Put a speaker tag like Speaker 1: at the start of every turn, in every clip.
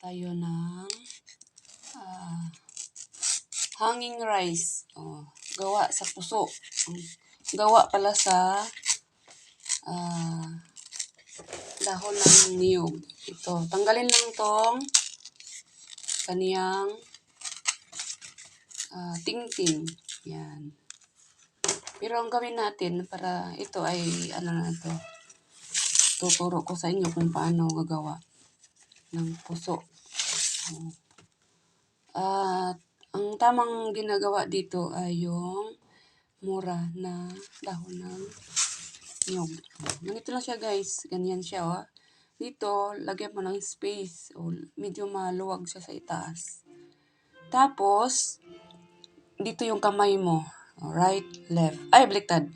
Speaker 1: tayo ng hanging rice. Gawa sa puso. Gawa pala sa dahon ng niyog. Ito, tanggalin lang tong kaniyang ting-ting. Yan. Pero ang gawin natin para ito ay tuturo ko sa inyo kung paano gagawa ng puso. At ang tamang ginagawa dito ay yung mura na dahon ng niyog. Ganito lang siya guys. Ganyan siya. Dito, lagyan mo ng space. Medyo maluwag siya sa itaas. Tapos, dito yung kamay mo. Right, left. Ay, baliktad.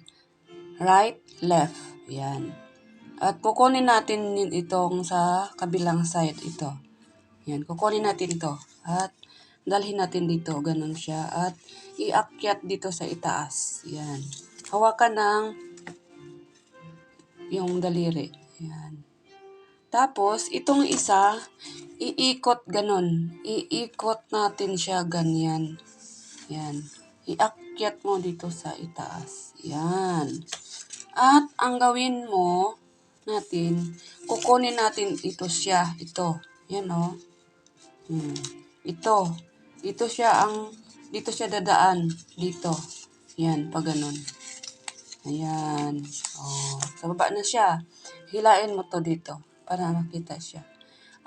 Speaker 1: Right, left. Yan. At kukunin natin itong sa kabilang side. Ito. Yan. Kukunin natin ito. At dalhin natin dito. Ganun siya. At iakyat dito sa itaas. Yan. Hawakan ng yung daliri. Yan. Tapos, itong isa, iikot ganun. Iikot natin siya ganyan. Yan. Iakyat mo dito sa itaas. Yan. At ang gawin mo natin, kukunin natin ito siya. Ito. Yan o. Ito. Dito siya dadaan. Dito. Yan, pag ganun. Ayan. Sa baba na siya. Hilain mo to dito para makita siya.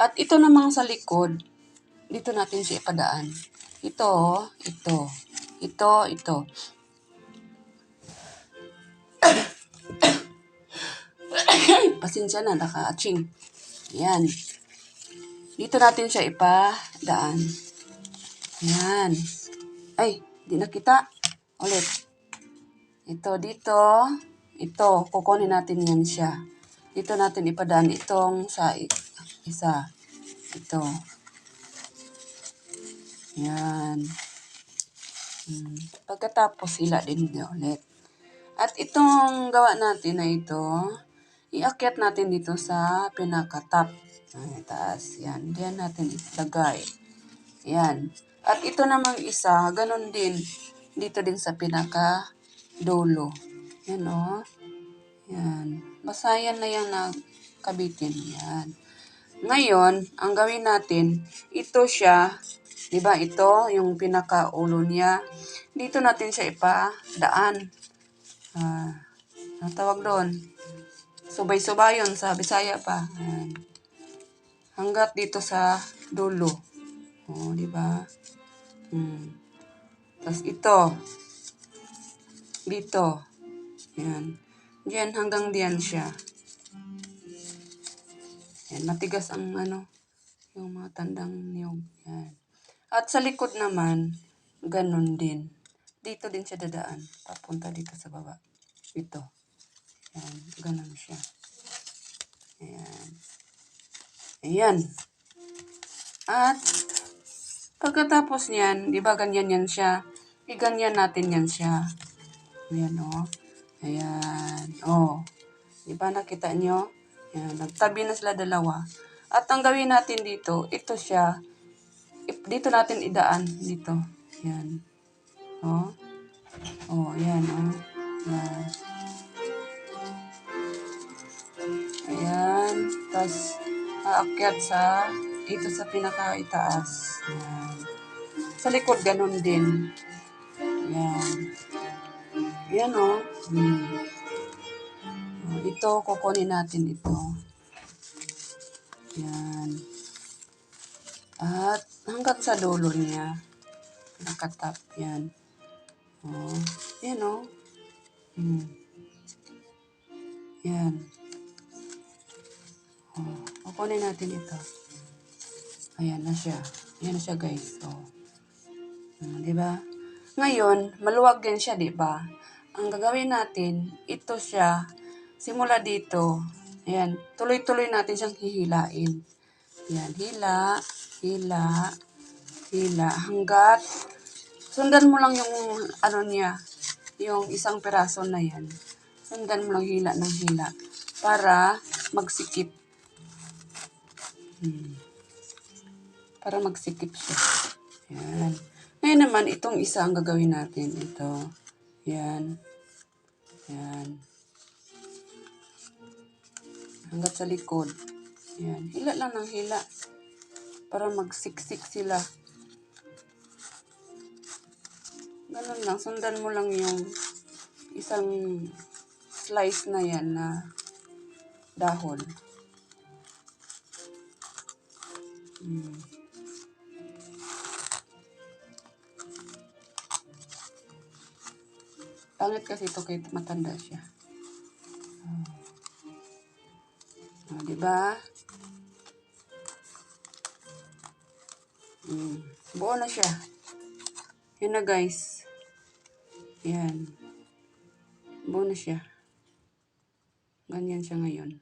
Speaker 1: At ito namang sa likod, dito natin siya ipadaan. Ito. Pasensya na, naka-aching. Ayan. Dito natin siya ipadaan. Ayan. Ay, di nakita. Ulit. Ito, dito. Ito, kukunin natin yan siya. Dito natin ipadaan itong sa isa. Ito. Yan. Pagkatapos, hila din ulit. At itong gawa natin na ito, iakyat natin dito sa pinaka-top. Taas. Yan. Diyan natin ilagay. Yan. At ito namang isa, ganun din. Dito din sa pinaka-dulo. Yan o. Yan. Basayan na yan na kabitin. Yan. Ngayon, ang gawin natin, ito siya, di ba ito, yung pinaka-ulo niya. Dito natin siya ipadaan. Tawag doon. Subay-subayon sa Bisaya pa. Yan. Hanggat dito sa dulo. Di ba? Tapos ito. Dito. Yan. Diyan hanggang diyan siya. Yan, matigas ang yung mga tandang niyog. Yan. At sa likod naman, ganun din. Dito din siya dadaan. Papunta dito sa baba. Ito. Yan, ganun siya. Ayan. Ayan. At pagkatapos niyan, di ba ganyan yan siya? Iganyan natin yan siya. Ayan o. Ayan. Di ba nakita nyo? Ayan. Nagtabi na sila dalawa. At ang gawin natin dito, ito siya. Dito natin idaan. Dito. Ayan. Ayan o. Ayan. Ayan. Tapos, aakyat dito sa pinaka-itaas. Ayan. Sa likod, ganun din. Ayan. Ayan o. Ito, kukunin natin ito. Ayan. At hanggang sa dulo niya. Nakatap. Ayan. Ayan o. Ayan. Kukunin natin ito. Ayan na siya. Ayan na siya guys. Diba? Ngayon, maluwag din siya, diba? Ang gagawin natin, ito siya, simula dito. Ayan, tuloy-tuloy natin siyang hihilain. Ayan, hila, hanggat sundan mo lang yung niya, yung isang piraso na yan. Sundan mo lang hila ng hila para magsikip. para magsikip siya. Yan. Ngayon naman, itong isa ang gagawin natin. Ito. Yan. Yan. Hanggat sa likod. Yan. Hila lang ng hila. Para magsiksik sila. Ganun lang. Sundan mo lang yung isang slice na yan na dahon. Pangit kasi ito kahit matanda siya. Diba? Buo na siya. Yan na guys. Yan. Buo na siya. Ganyan siya ngayon.